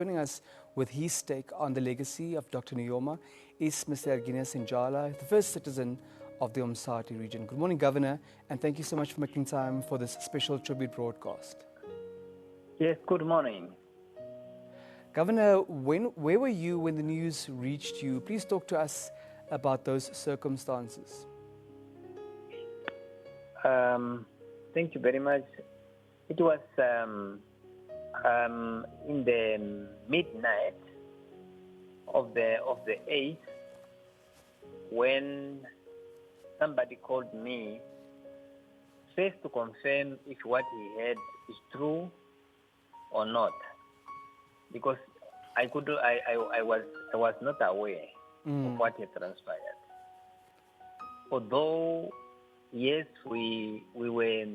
Joining us with his take on the legacy of Dr. Nujoma is Mr. Erginus Endjala, the first citizen of the Omusati region. Good morning, Governor, and thank you so much for making time for this special tribute broadcast. Yes, good morning. Governor, where were you when the news reached you? Please talk to us about those circumstances. Thank you very much. It was in the midnight of the 8th when somebody called me first to confirm if what he heard is true or not, because I was not aware of what had transpired. Although yes, we were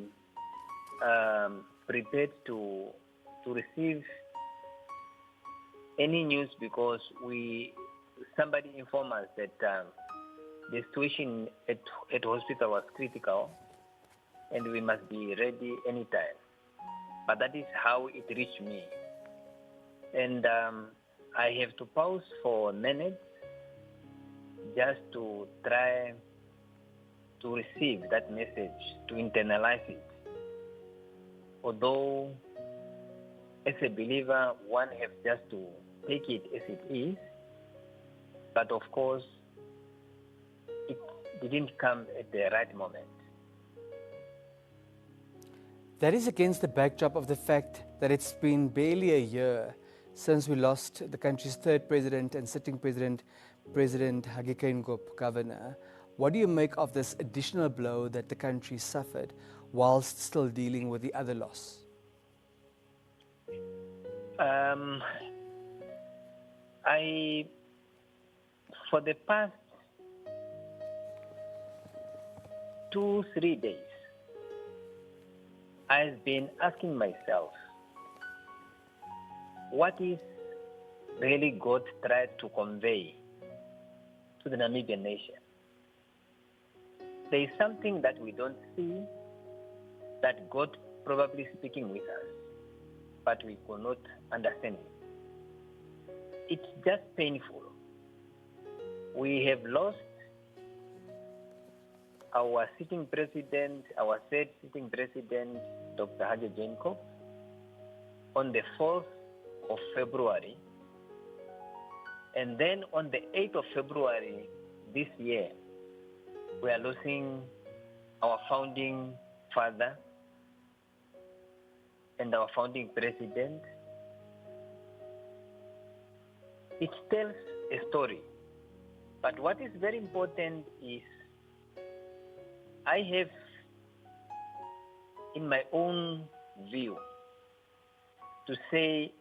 prepared to receive any news because somebody informed us that the situation at hospital was critical and we must be ready anytime. But that is how it reached me. And I have to pause for a minute just to try to receive that message, to internalize it. Although, as a believer, one has just to take it as it is, but of course, it didn't come at the right moment. That is against the backdrop of the fact that it's been barely a year since we lost the country's third president and sitting president, President Hage Governor. What do you make of this additional blow that the country suffered whilst still dealing with the other loss? For the past 2-3 days, I've been asking myself, what is really God tried to convey to the Namibian nation? There is something that we don't see, that God probably speaking with us, but we could not understand it. It's just painful. We have lost our sitting president, our third sitting president, Dr. Hage Geingob, on the 4th of February. And then on the 8th of February this year, we are losing our founding father and our founding president. It tells a story. But what is very important is I have, in my own view, to say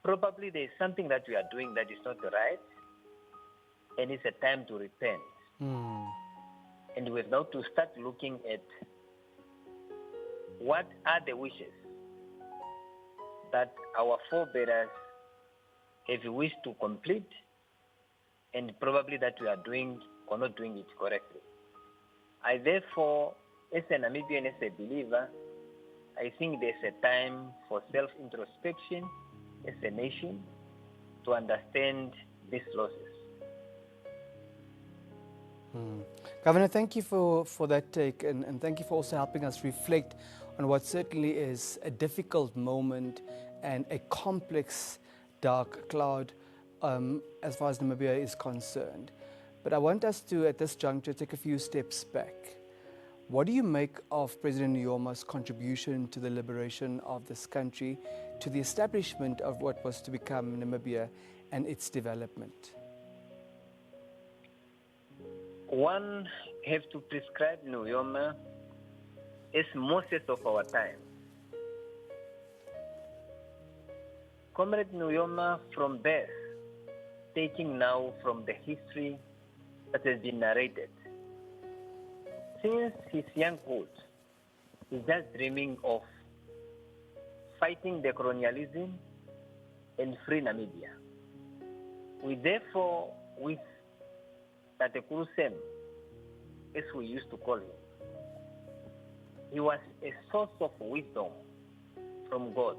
probably there is something that we are doing that is not right, and it's a time to repent. And we have now to start looking at what are the wishes that our forebears have wished to complete, and probably that we are doing or not doing it correctly. I therefore, as a Namibian, as a believer, I think there's a time for self-introspection as a nation to understand these losses. Governor, thank you for that take, and thank you for also helping us reflect on what certainly is a difficult moment and a complex dark cloud as far as Namibia is concerned. But I want us to, at this juncture, take a few steps back. What do you make of President Nujoma's contribution to the liberation of this country, to the establishment of what was to become Namibia and its development? One has to prescribe Nujoma as Moses of our time. Comrade Nujoma from birth, taking now from the history that has been narrated. Since his younghood, he's just dreaming of fighting the colonialism and free Namibia. We therefore, with Tatekurusem, as we used to call him, he was a source of wisdom from God.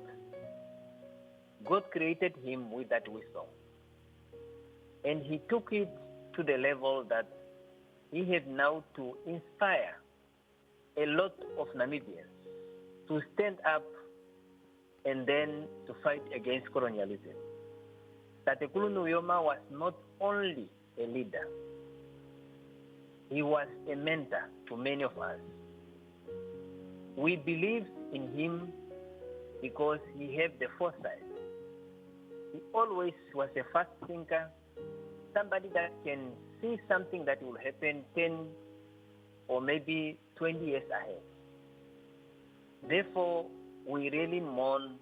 God created him with that wisdom. And he took it to the level that he had now to inspire a lot of Namibians to stand up and then to fight against colonialism. Tatekulu Nujoma was not only a leader, he was a mentor to many of us. We believed in him because he had the foresight. He always was a fast thinker, somebody that can see something that will happen 10 or maybe 20 years ahead. Therefore, we really mourn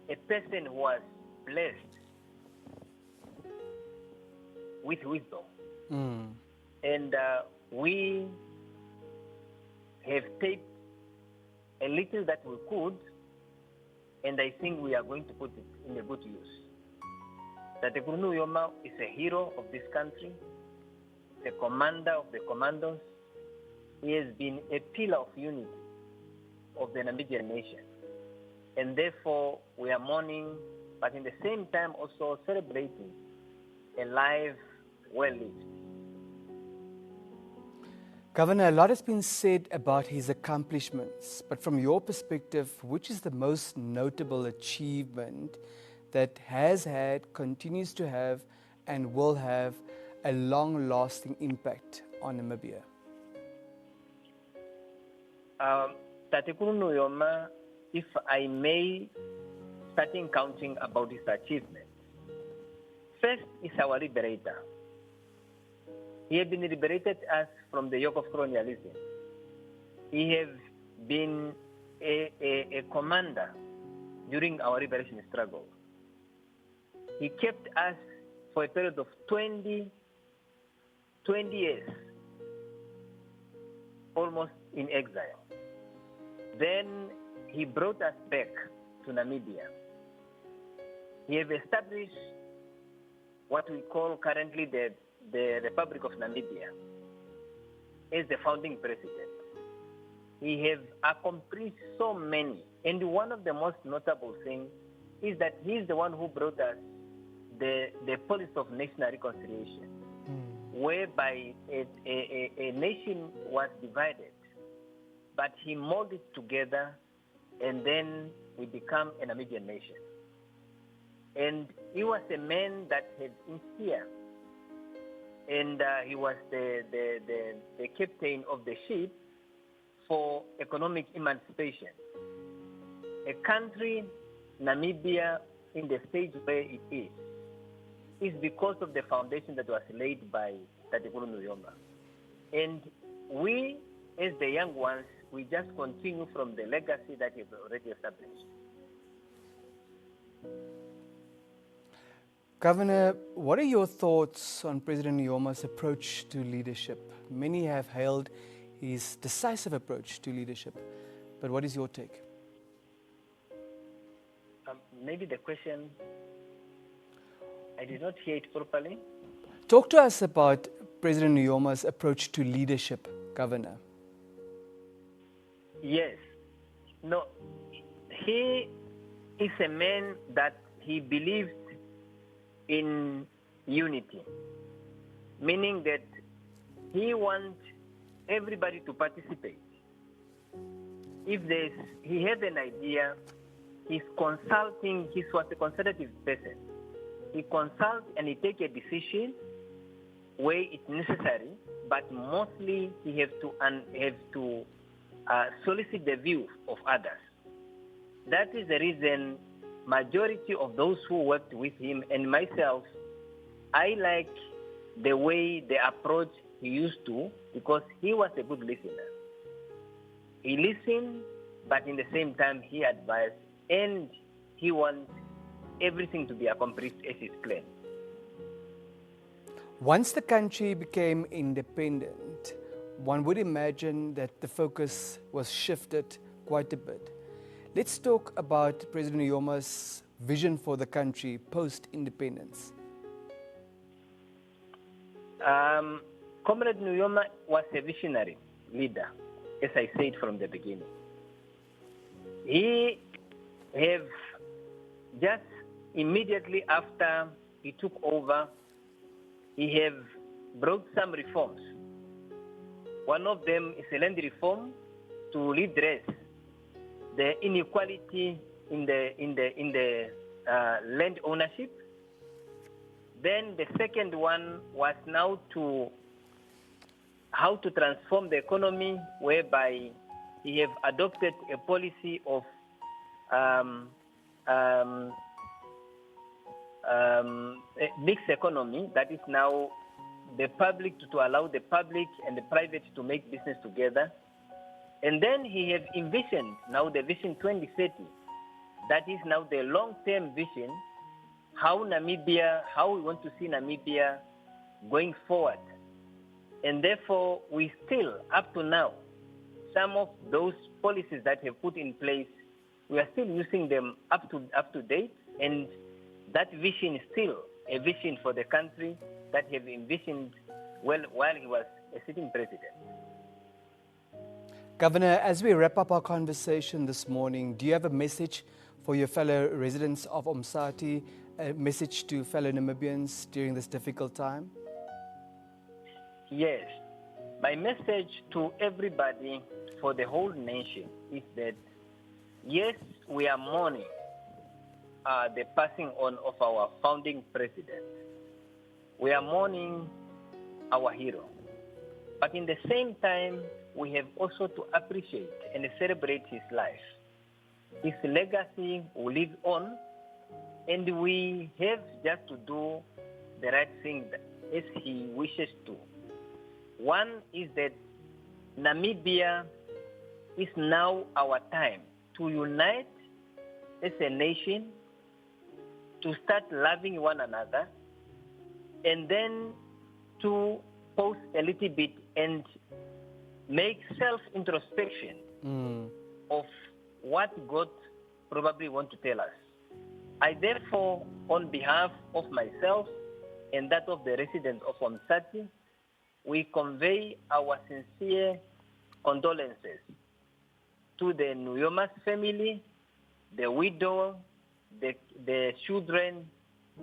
a person who was blessed with wisdom. And we have taken a little that we could, and I think we are going to put it in a good use. Tatekulu Nujoma is a hero of this country, the commander of the commandos. He has been a pillar of unity of the Namibian nation. And therefore, we are mourning, but in the same time also celebrating a life well lived. Governor, a lot has been said about his accomplishments, but from your perspective, which is the most notable achievement that has had, continues to have, and will have a long-lasting impact on Namibia? Tatekulu Nujoma, if I may, starting counting about his achievements. First is our liberator. He has been liberated us from the yoke of colonialism. He has been a commander during our liberation struggle. He kept us for a period of 20 years, almost in exile. Then he brought us back to Namibia. He has established what we call currently the Republic of Namibia as the founding president. He has accomplished so many. And one of the most notable things is that he is the one who brought us the policy of national reconciliation, whereby a nation was divided, but he molded together, and then we become a Namibian nation. And he was a man that had sincere, and he was the captain of the ship for economic emancipation. A country, Namibia, in the stage where it is because of the foundation that was laid by Tatekulu Nujoma. And we, as the young ones, we just continue from the legacy that is already established. Governor, what are your thoughts on President Nujoma's approach to leadership? Many have hailed his decisive approach to leadership, but what is your take? Maybe the question, I did not hear it properly. Talk to us about President Nujoma's approach to leadership, Governor. Yes. No, he is a man that he believes in unity, meaning that he wants everybody to participate. If he has an idea, he's consulting. He was a consultative person. He consults and he takes a decision where it's necessary, but mostly he has to solicit the view of others. That is the reason majority of those who worked with him and myself, I like the way, the approach he used to, because he was a good listener. He listened, but in the same time he advised, and he wants everything to be accomplished as is planned. Once the country became independent, one would imagine that the focus was shifted quite a bit. Let's talk about President Nujoma's vision for the country post-independence. Comrade Nujoma was a visionary leader, as I said from the beginning. He have just immediately after he took over, he have brought some reforms. One of them is a land reform to redress the inequality in the land ownership. Then the second one was now to how to transform the economy, whereby he have adopted a policy of a mixed economy, that is now the public to allow the public and the private to make business together. And then he have envisioned now the Vision 2030. That is now the long-term vision, how we want to see Namibia going forward. And therefore, we still, up to now, some of those policies that have put in place, we are still using them up to date, and that vision is still a vision for the country that he have envisioned while he was a sitting president. Governor, as we wrap up our conversation this morning, do you have a message for your fellow residents of Omusati, a message to fellow Namibians during this difficult time? Yes. My message to everybody, for the whole nation, is that, yes, we are mourning the passing on of our founding president. We are mourning our hero. But in the same time, we have also to appreciate and celebrate his life. His legacy will live on, and we have just to do the right thing as he wishes to. One is that Namibia is now our time to unite as a nation, to start loving one another, and then to pause a little bit and make self-introspection of what God probably want to tell us. I therefore, on behalf of myself and that of the residents of Omusati, we convey our sincere condolences to the Nujoma's family, the widow, the children,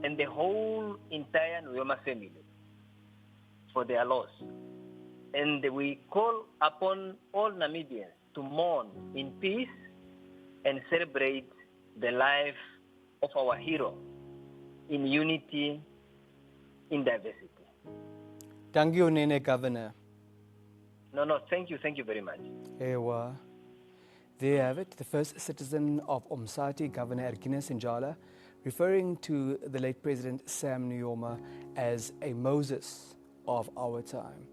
and the whole entire Nujoma family for their loss. And we call upon all Namibians to mourn in peace and celebrate the life of our hero in unity, in diversity. Thank you, Nene, Governor. No, thank you very much. Ewa. There you have it, the first citizen of Omusati, Governor Erginus Endjala, referring to the late President Sam Nujoma as a Moses of our time.